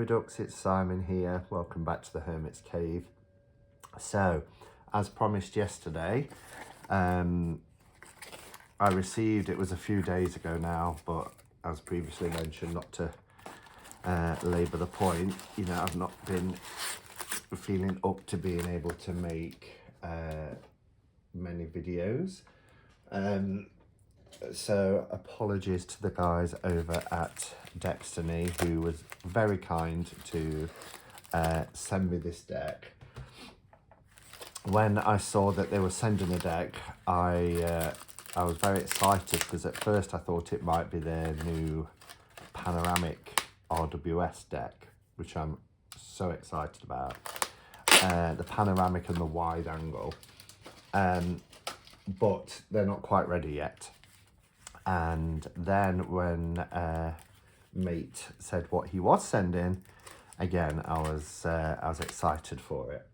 my ducks, it's Simon here. Welcome back to the Hermit's Cave. So, as promised yesterday, I received, it was a few days ago now, but as previously mentioned, not to labour the point, you know, I've not been feeling up to being able to make many videos. So apologies to the guys over at Deckstiny, who was very kind to send me this deck. When I saw that they were sending a deck, I was very excited, because at first I thought it might be their new panoramic RWS deck, which I'm so excited about. The panoramic and the wide angle, but they're not quite ready yet. And then when mate said what he was sending, again I was excited for it.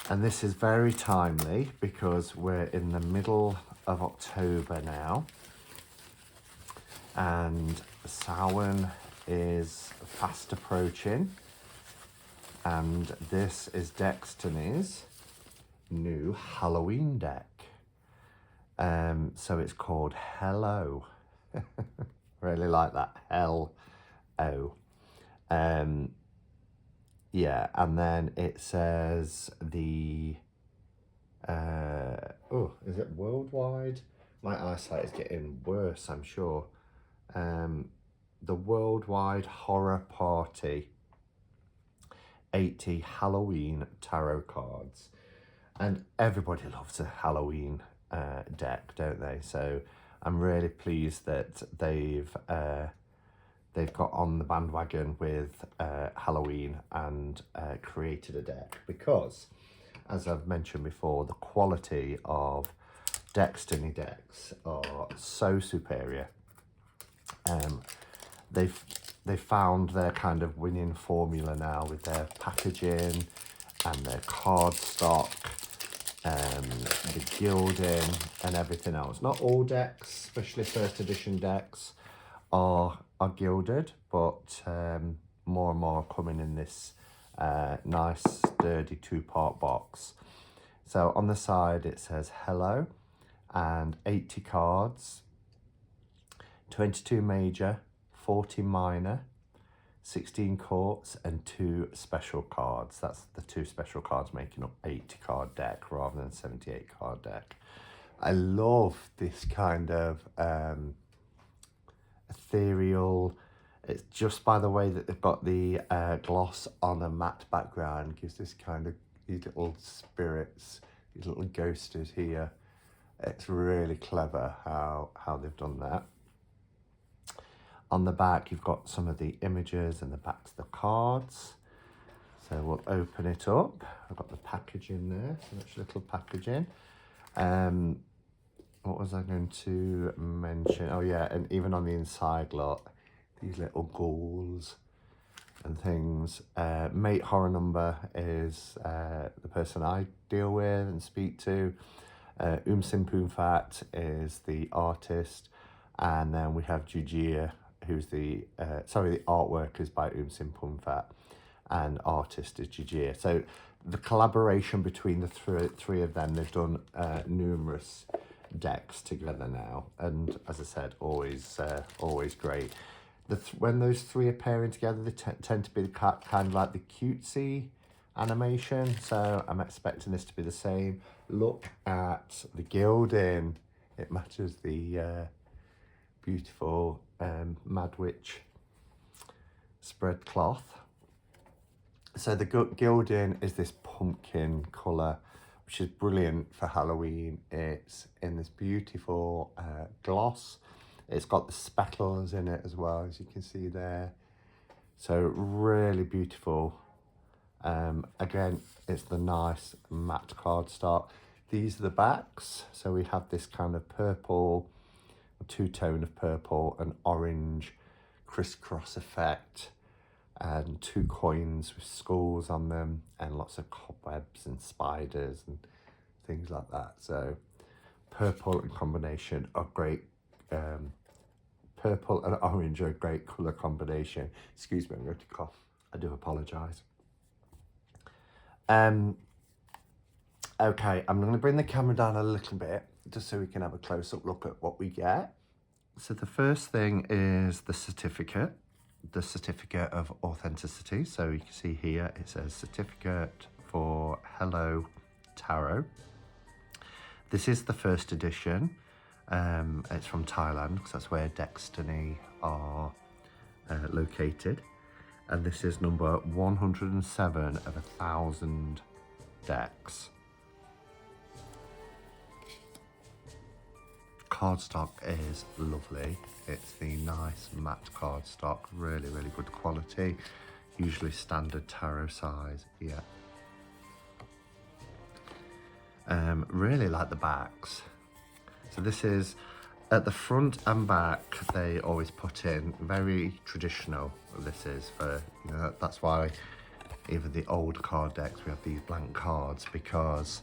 And this is very timely because we're in the middle of October now, and Samhain is fast approaching, and this is Deckstiny's new Halloween deck. So it's called Hellow. Really like that, Hello. Yeah, and then it says the is it worldwide? My eyesight is getting worse, I'm sure. The Worldwide Horror Party 80 Halloween tarot cards. And everybody loves a Halloween deck, don't they? So I'm really pleased that they've got on the bandwagon with Halloween and created a deck, because, as I've mentioned before, the quality of Deckstiny decks are so superior. They've found their kind of winning formula now with their packaging and their card stock, the gilding and everything else. Not all decks, especially first edition decks, are gilded, but more and more are coming in this nice sturdy 2-part box. So on the side it says Hello, and 80 cards, 22 major, 40 minor, 16 courts and 2 special cards. That's the 2 special cards making up 80 card deck rather than 78 card deck. I love this kind of ethereal. It's just by the way that they've got the gloss on a matte background, gives this kind of, these little spirits, these little ghosters here. It's really clever how they've done that. On the back, you've got some of the images and the backs of the cards. So we'll open it up. I've got the packaging there, so much little packaging. What was I going to mention? Oh yeah, and even on the inside, look, these little ghouls and things. Mate Horror Number is the person I deal with and speak to. Sim Poon Fat is the artist, and then we have Jujia, who's the artwork is by Sim Poon Fat, and artist is Jujia. So the collaboration between the three of them, they've done numerous decks together now, and as I said, always great. When those three are pairing together, they tend to be kind of like the cutesy animation, so I'm expecting this to be the same. Look at the gilding, it matches the beautiful Mad Witch spread cloth. So the gilding is this pumpkin colour, which is brilliant for Halloween. It's in this beautiful gloss. It's got the speckles in it as well, as you can see there. So really beautiful. Again, it's the nice matte cardstock. These are the backs. So we have this kind of purple, two-tone of purple and orange crisscross effect, and 2 coins with skulls on them, and lots of cobwebs and spiders and things like that. So purple and combination are great. Purple and orange are a great colour combination. Excuse me, I'm going to cough. I do apologise. Okay, I'm going to bring the camera down a little bit just so we can have a close-up look at what we get. So the first thing is the certificate of authenticity. So you can see here it says certificate for Hellow Tarot. This is the first edition. It's from Thailand because that's where Deckstiny are located. And this is number 107 of 1,000 decks. Cardstock is lovely. It's the nice matte cardstock, really, really good quality. Usually standard tarot size, yeah. Really like the backs. So this is, at the front and back, they always put in very traditional. This is for, you know, that's why even the old card decks, we have these blank cards, because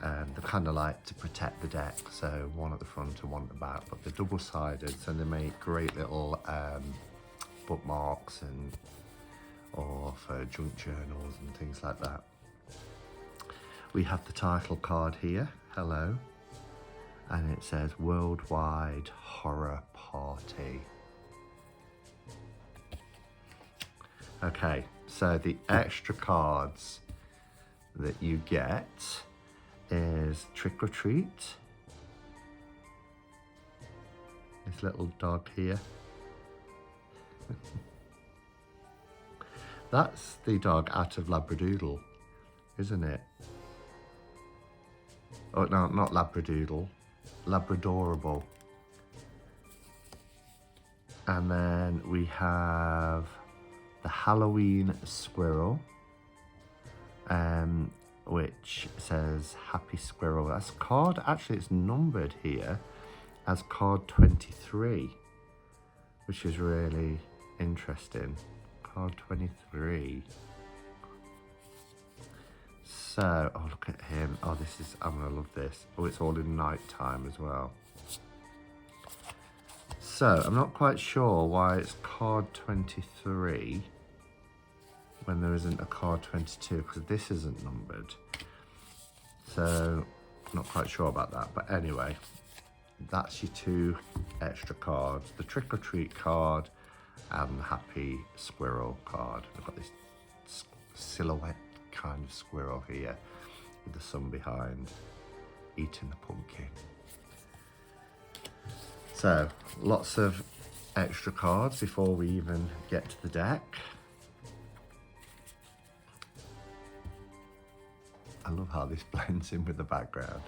they kind of like to protect the deck. So one at the front and one at the back, but they're double-sided, so they make great little bookmarks and or for junk journals and things like that. We have the title card here, Hello, and it says Worldwide Horror Party. Okay, so the extra cards that you get is Trick or Treat. This little dog here. That's the dog out of Labradoodle, isn't it? Oh no, not Labradoodle, Labradorable. And then we have the Halloween Squirrel, which says Happy Squirrel. That's card, actually it's numbered here as card 23, which is really interesting. Card 23. So, oh look at him. Oh, this is, I'm gonna love this. Oh, it's all in night time as well. So, I'm not quite sure why it's card 23 when there isn't a card 22, because this isn't numbered. So, not quite sure about that. But anyway, that's your two extra cards. The Trick or Treat card and the Happy Squirrel card. I've got this silhouette kind of squirrel here with the sun behind, eating the pumpkin. So, lots of extra cards before we even get to the deck. I love how this blends in with the background.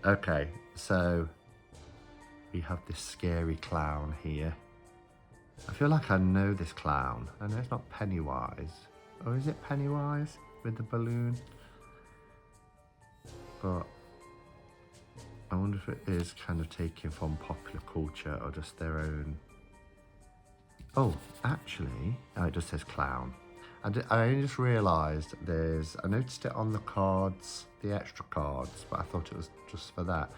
Okay, so we have this scary clown here. I feel like I know this clown. I know it's not Pennywise. Or is it Pennywise with the balloon? But I wonder if it is kind of taken from popular culture or just their own. Oh, actually, oh, it just says clown. I only just realised I noticed it on the cards, the extra cards, but I thought it was just for that.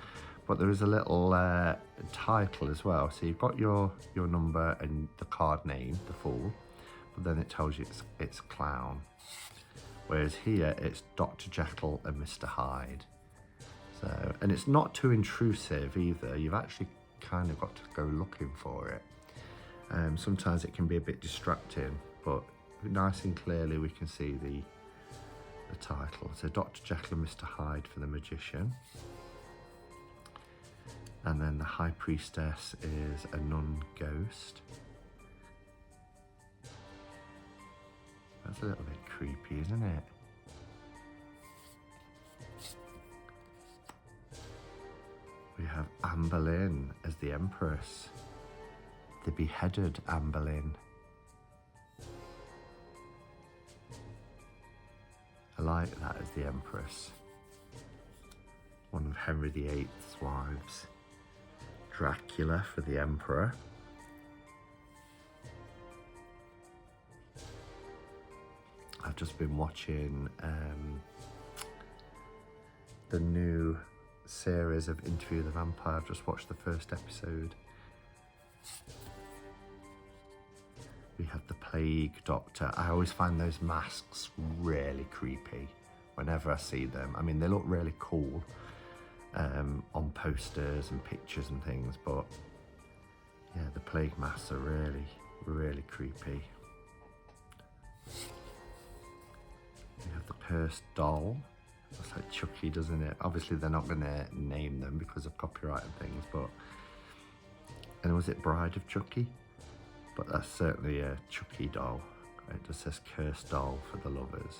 But there is a little title as well. So you've got your number and the card name, the full, but then it tells you it's clown. Whereas here it's Dr. Jekyll and Mr. Hyde. So, and it's not too intrusive either. You've actually kind of got to go looking for it. Sometimes it can be a bit distracting, but nice and clearly we can see the title. So Dr. Jekyll and Mr. Hyde for the Magician. And then the High Priestess is a nun ghost. That's a little bit creepy, isn't it? We have Anne Boleyn as the Empress. The beheaded Anne Boleyn. I like that as the Empress. One of Henry VIII's wives. Dracula for the Emperor. I've just been watching the new series of Interview with the Vampire. I've just watched the first episode. We have the Plague Doctor. I always find those masks really creepy whenever I see them. I mean, they look really cool on posters and pictures and things, but yeah, the plague masks are really, really creepy. We have the Cursed Doll. Looks like Chucky, doesn't it? Obviously, they're not going to name them because of copyright and things, but... And was it Bride of Chucky? But that's certainly a Chucky doll. It just says Cursed Doll for the lovers.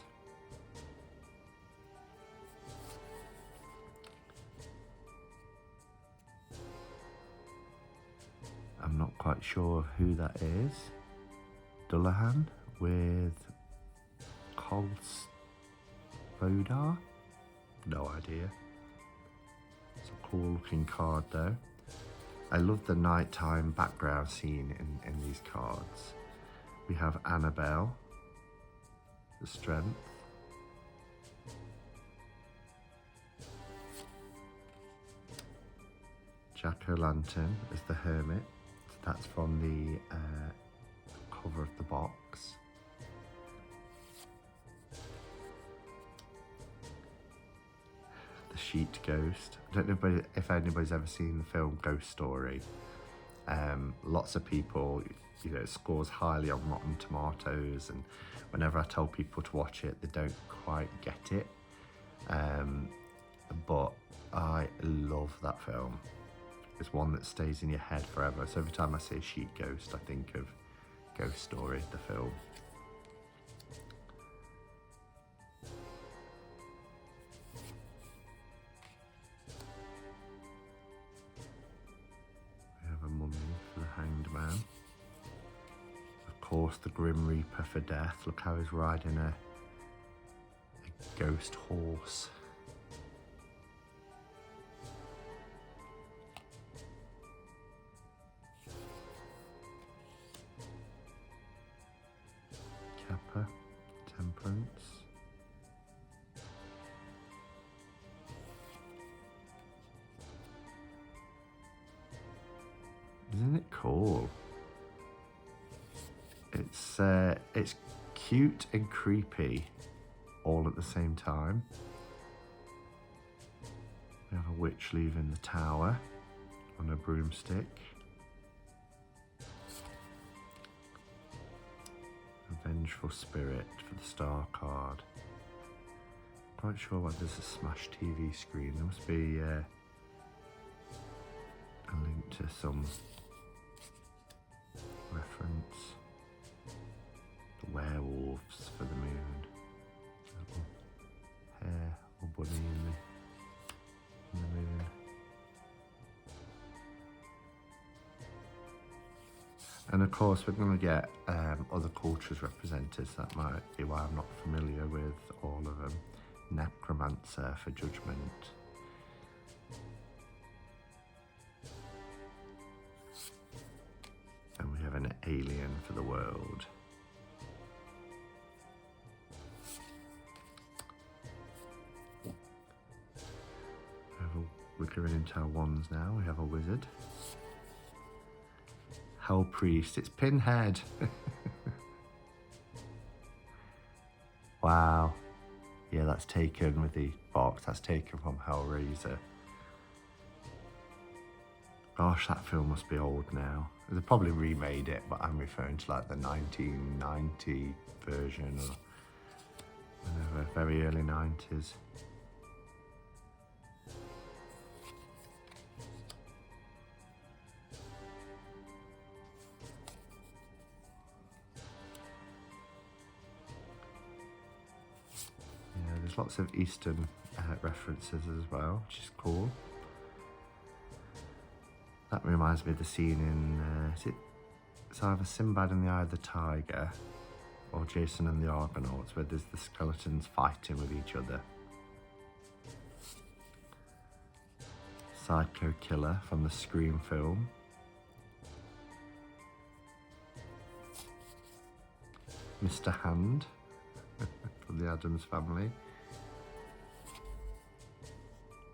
I'm not quite sure who that is. Dullahan with Coles Vodar? No idea. It's a cool looking card though. I love the nighttime background scene in these cards. We have Annabelle, the Strength. Jack-o'-lantern as the Hermit. That's from the cover of the box. The Sheet Ghost. I don't know if anybody's ever seen the film Ghost Story. Lots of people, you know, it scores highly on Rotten Tomatoes, and whenever I tell people to watch it, they don't quite get it. But I love that film. It's one that stays in your head forever. So every time I say Sheet Ghost, I think of Ghost Story, the film. We have a mummy for the Hanged Man. Of course, the Grim Reaper for death. Look how he's riding a ghost horse. Kappa, Temperance. Isn't it cool? It's cute and creepy all at the same time. We have a witch leaving the tower on a broomstick. A vengeful spirit for the star card. Quite sure why there's a Smash TV screen. There must be a link to some reference. The werewolves for the moon. Little hare or bunny in the moon. And of course we're going to get other cultures represented, so that might be why I'm not familiar with all of them. Necromancer for judgment. And we have an alien for the world. We're going into our wands now. We have a wizard. Hell Priest. It's Pinhead. Wow. Yeah, that's taken with the box. That's taken from Hellraiser. Gosh, that film must be old now. They probably remade it, but I'm referring to like the 1990 version or whatever, very early 90s. Yeah, there's lots of Eastern references as well, which is cool. That reminds me of the scene in, it's either Sinbad and the Eye of the Tiger or Jason and the Argonauts, where there's the skeletons fighting with each other. Psycho Killer from the Scream film. Mr. Hand from the Addams Family.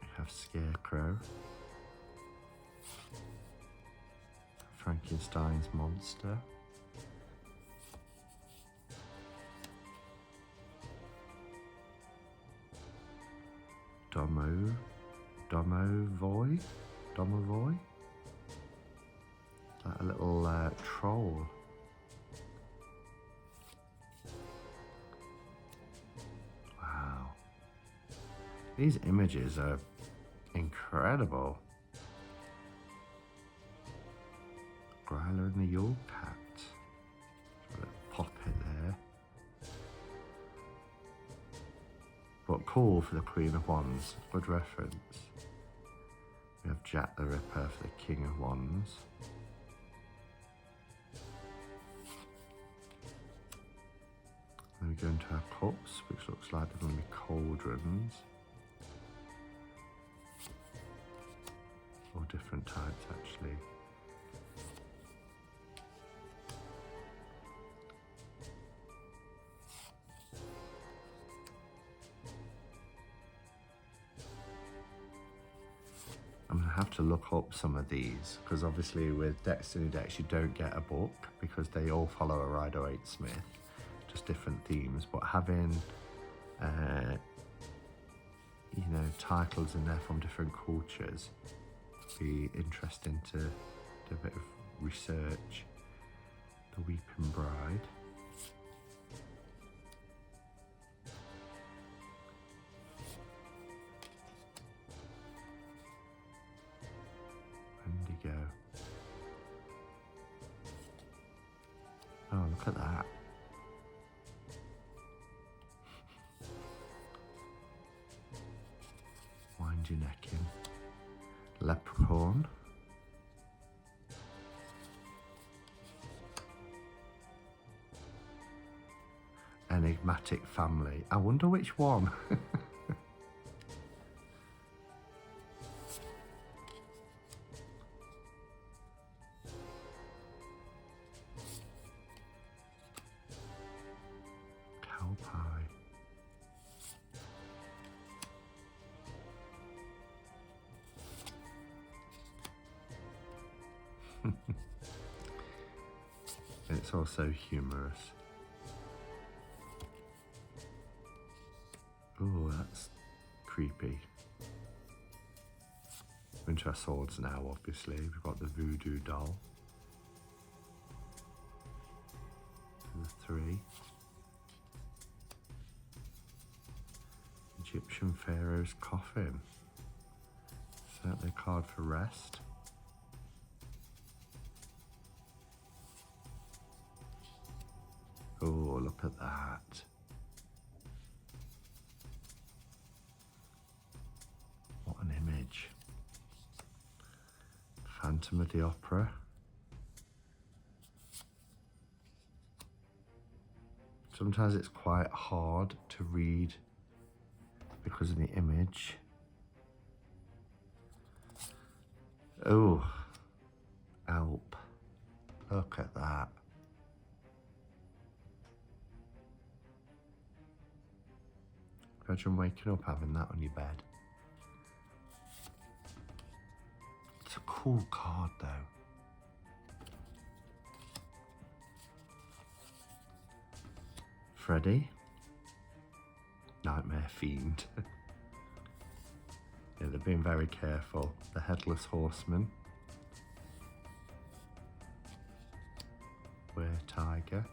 We have Scarecrow. Frankenstein's monster. Domovoy? Like a little troll. Wow. These images are incredible. Gryla and the Yule Cat. A little poppet there. But cool for the Queen of Wands. Good reference. We have Jack the Ripper for the King of Wands. Then we go into our cups, which looks like they're going to be cauldrons. Or different types, actually. I'm going to have to look up some of these, because obviously with Deckstiny decks you don't get a book, because they all follow a Rider-Waite Smith, just different themes, but having, you know, titles in there from different cultures would be interesting to do a bit of research. The Weeping Bride. Wendigo. Oh, look at that. Wind your neck in. Leprechaun. Enigmatic family. I wonder which one. Cow pie. It's also humorous. Oh, that's creepy. We're into our swords now, obviously. We've got the voodoo doll. The 3. Egyptian Pharaoh's coffin. Certainly a card for rest. Oh, look at that. What an image. Phantom of the Opera. Sometimes it's quite hard to read because of the image. Oh, Alp. Look at that. Imagine waking up having that on your bed. It's a cool card though. Freddy. Nightmare Fiend. Yeah, they're being very careful. The Headless Horseman. Were Tiger.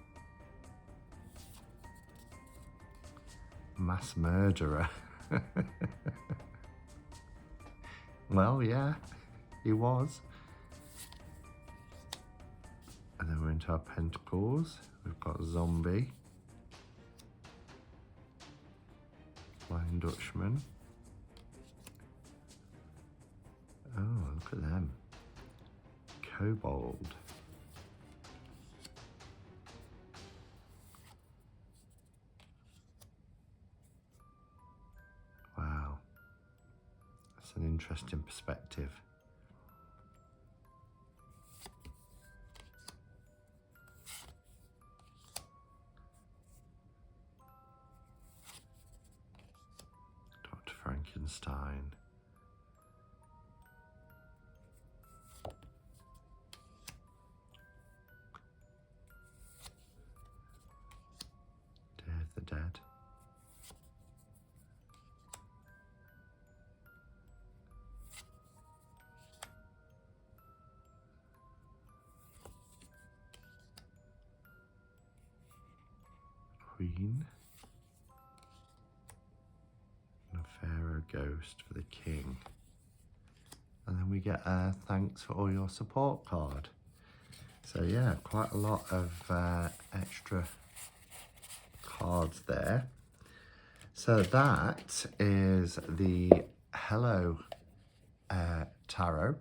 Mass Murderer. Well, yeah, he was. And then we're into our pentacles. We've got Zombie. Flying Dutchman. Oh, look at them. Kobold. Wow. That's an interesting perspective. Dr. Frankenstein. Day of the Dead. queen. And a pharaoh ghost for the king. And then we get a thanks for all your support card. So yeah, quite a lot of extra cards there. So that is the Hellow tarot.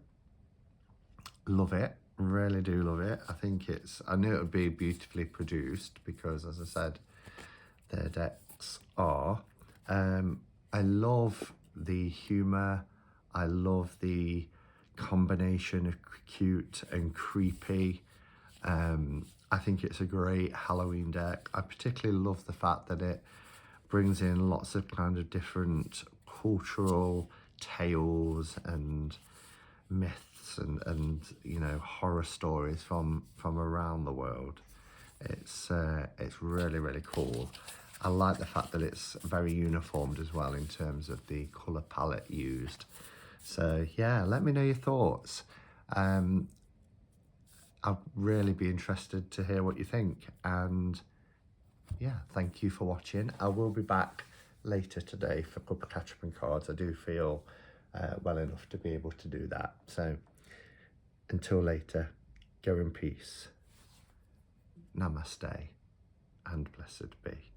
Love it, really do love it. I knew it would be beautifully produced because, as I said, their decks are. I love the humour. I love the combination of cute and creepy. I think it's a great Halloween deck. I particularly love the fact that it brings in lots of kind of different cultural tales and myths and you know, horror stories from around the world. It's really, really cool. I like the fact that it's very uniformed as well in terms of the colour palette used. So yeah, let me know your thoughts. I'd really be interested to hear what you think. And yeah, thank you for watching. I will be back later today for a couple of catch-up cards. I do feel well enough to be able to do that. So until later, go in peace. Namaste and blessed be.